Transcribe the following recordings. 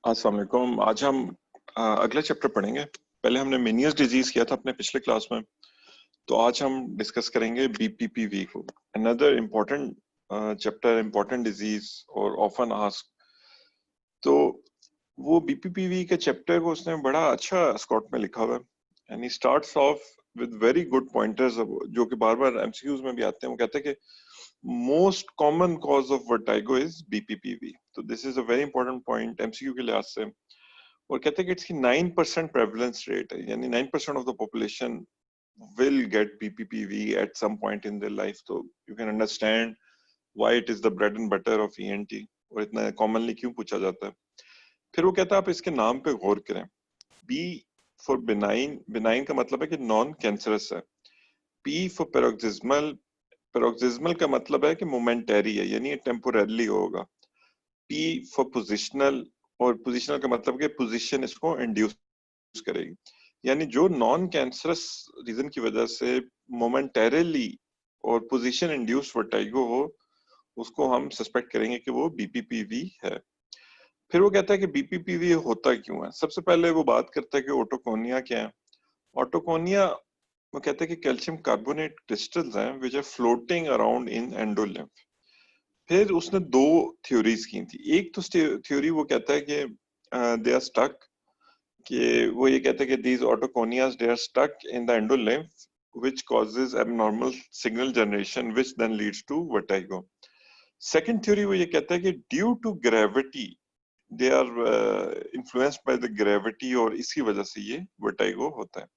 अस्सलाम वालेकुम। आज हम अगला चैप्टर पढ़ेंगे। पहले हमने मेनियस डिजीज किया था अपने पिछले क्लास में, तो आज हम डिस्कस करेंगे बीपीपीवी को। Another important chapter, important disease और ऑफन आस्क। तो वो बीपीपीवी के चैप्टर को उसने बड़ा अच्छा स्कॉट में लिखा हुआ है, and he starts of with very good pointers जो कि बार बार एमसीक्यूज में भी आते हैं। वो कहते हैं कि most common cause of vertigo is BPPV. तो this is a very important point MCQ के लिहाज से। और कहते हैं कि इसकी 9% प्रेवलेंस रेट है, यानी 9% of the population will get BPPV at some point in their life. So you can understand why it is the bread and butter of ENT और इतना commonly क्यों पूछा जाता है। फिर वो कहता है आप इसके नाम पे गौर करें। B for benign, benign का मतलब है कि नॉन कैंसरस है। P for paroxysmal, paroxysmal का मतलब है कि मोमेंटरी है, यानी टेम्पोरली होगा। P for positional, और पोजिशनल का मतलब कि पोजीशन इसको इंड्यूस करेगी, यानी जो नॉन कैंसरस रीजन की वजह से मोमेंटरीली और पोजीशन इंड्यूस्ड वर्टाइगो हो, उसको हम सस्पेक्ट करेंगे कि वो बीपीपीवी है। फिर वो कहता है कि बीपीपीवी होता क्यों है। सबसे पहले वो बात करता है कि ओटोकोनिया क्या है। ओटोकोनिया, वो कहते हैं कि कैल्शियम कार्बोनेट क्रिस्टल्स हैं which are floating around in endolymph. फिर उसने दो थ्योरीज की थी। एक तो थ्योरी वो कहता है कि दे आर स्टक, कि वो ये कहते हैं कि these autoconias they are stuck in the endolymph which causes abnormal signal generation which then leads to vertigo. Second theory वो ये कहता है कि due to gravity they are influenced by the gravity और इसकी वजह से ये vertigo होता है।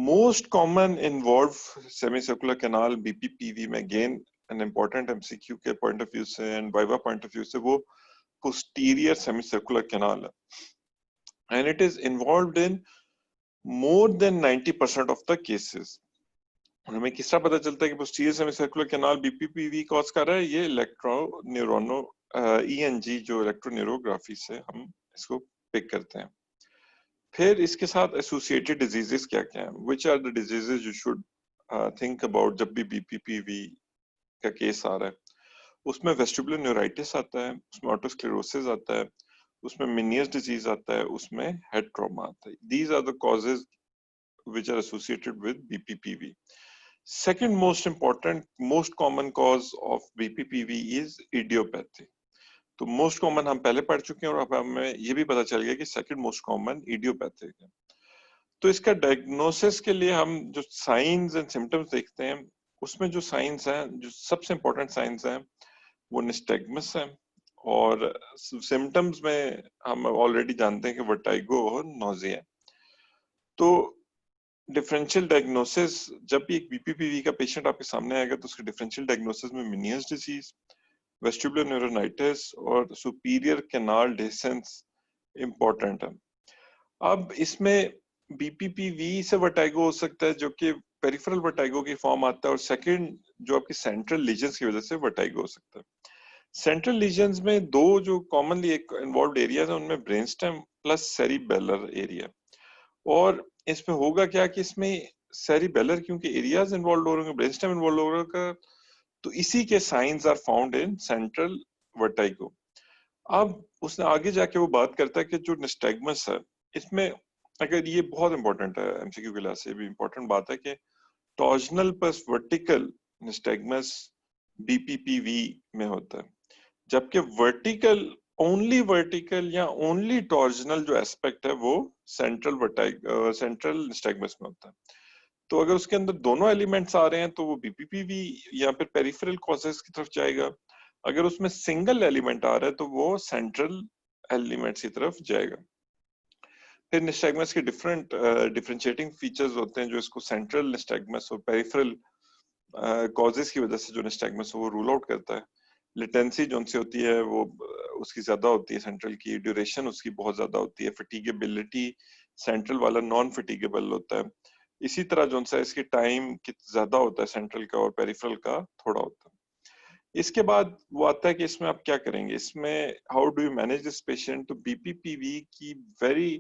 Most common involved semicircular canal BPPV में again an important MCQ के point of view से and viva point of view से वो posterior semicircular canal है, and it is involved in more than 90% of the cases. हमें किस तरह पता चलता है कि पोस्टीरियर सेमीसर्कुलर कैनाल बीपीपीवी कॉज कर रहा है? ये इलेक्ट्रोन्यूरोनो ईएनजी जो इलेक्ट्रोन्यूरोग्राफी से हम इसको पिक करते हैं। फिर इसके साथ एसोसिएटेड डिजीजेस क्या क्या हैं? Which are the diseases you should think about जब भी बीपीपीवी का केस आ रहा है? उसमें वेस्टिबुलर न्यूराइटिस आता है, उसमें ऑटोस्क्लेरोसिस आता है, उसमें मेनियस डिजीज आता है, उसमें हेड ट्रॉमा आता है। These are the causes which are associated with BPPV. Second most important, most common cause of BPPV is idiopathy. तो मोस्ट कॉमन हम पहले पढ़ चुके हैं और अब हमें ये भी पता चल गया कि सेकंड मोस्ट कॉमन इडियोपैथिक है। तो इसका डायग्नोसिस के लिए हम जो साइंस एंड सिम्टम्स देखते हैं, उसमें जो साइंस हैं, जो सबसे इंपॉर्टेंट साइंस हैं, वो निस्टैग्मस है, और सिम्टम्स में हम ऑलरेडी जानते हैं कि वर्टाइगो और नोजिया। तो डिफरेंशियल डायग्नोसिस, जब भी एक बीपीपीवी का पेशेंट आपके सामने आएगा तो उसके डिफरेंशियल डायग्नोसिस में मेनियस डिजीज, वेस्टिबुलर न्यूरोनाइटिस और सुपीरियर कैनाल डेसेंस इंपॉर्टेंट है। अब इसमें बीपीपीवी से वर्टाइगो हो सकता है जो कि पेरिफेरल वर्टाइगो की फॉर्म आता है, और सेकंड जो आपकी सेंट्रल लीजन्स की वजह से वर्टाइगो हो सकता है। सेंट्रल लीजन्स में दो जो कॉमनली एक इन्वॉल्व्ड एरियाज है, उनमें ब्रेनस्टेम प्लस सेरिबेलर एरिया। और इसमें होगा क्या कि इसमें सेरिबेलर क्योंकि एरियाज इन्वॉल्व हो रहे हैं, ब्रेनस्टेम इन्वॉल्व हो रहा है, तो इसी के signs are found in central vertigo. अब उसने आगे जाके वो बात करता है कि जो निस्टैग्मस है, इसमें अगर ये बहुत इंपॉर्टेंट है, एमसीक्यू के लिहाज से भी इंपॉर्टेंट बात है कि टॉर्जनल प्लस वर्टिकल निस्टैग्मस बीपीपीवी में होता है, जबकि वर्टिकल, ओनली वर्टिकल या ओनली टॉर्जनल जो एस्पेक्ट है वो सेंट्रल निस्टैग्मस में होता है। तो अगर उसके अंदर दोनों एलिमेंट्स आ रहे हैं तो वो बीपीपीवी या फिर पेरिफेरल कॉजेस की तरफ जाएगा। अगर उसमें सिंगल एलिमेंट आ रहा है तो वो सेंट्रल एलिमेंट्स की तरफ जाएगा। फिर निस्टैग्मस के डिफरेंट डिफरेंशिएटिंग फीचर्स होते हैं जो इसको सेंट्रल निस्टैग्मस और पेरिफेरल कॉजेस की वजह से जो निस्टैग्मस वो रूल आउट करता है। लेटेंसी जो सी होती है वो उसकी ज्यादा होती है सेंट्रल की, ड्यूरेशन उसकी बहुत ज्यादा होती है, फटीगेबिलिटी सेंट्रल वाला नॉन फटीगेबल होता है। इसी तरह जो सा इसकी टाइम ज्यादा होता है सेंट्रल का और पेरिफेरल का थोड़ा होता है। इसके बाद वो आता है कि इसमें आप क्या करेंगे, इसमें how do you manage this patient. तो बीपीपीवी की वेरी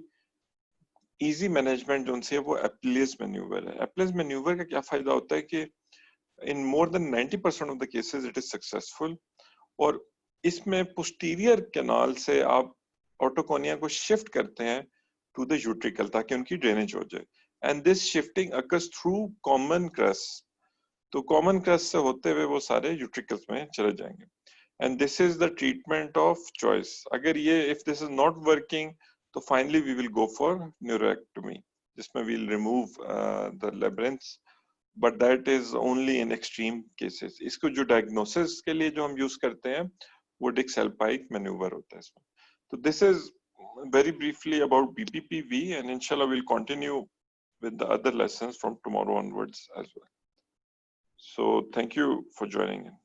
इजी मैनेजमेंट जो है वो एप्लियस मैन्यूवर है। एप्लियस मैन्यूवर का क्या फायदा होता है कि in more than 90% of the cases it is successful, और इसमें पोस्टीरियर कैनाल से आप ऑटोकोनिया को शिफ्ट करते हैं टू द यूट्रिकल ताकि उनकी ड्रेनेज हो जाए, and this shifting occurs through common crus. तो कॉमन क्रस से होते हुए वो सारे यूट्रिकल्स में चले जाएंगे, and this is the treatment of choice. अगर ये if this is not working तो finally we will go for neurectomy, जिसमें we will remove the labyrinths, but that is only in extreme cases. इसको जो diagnosis के लिए जो हम यूज करते हैं वो डिक्सेल्पाइक मैन्यूवर होता है इसमें। तो this is very briefly about BPPV, and inshallah we'll continue with the other lessons from tomorrow onwards as well. So thank you for joining in.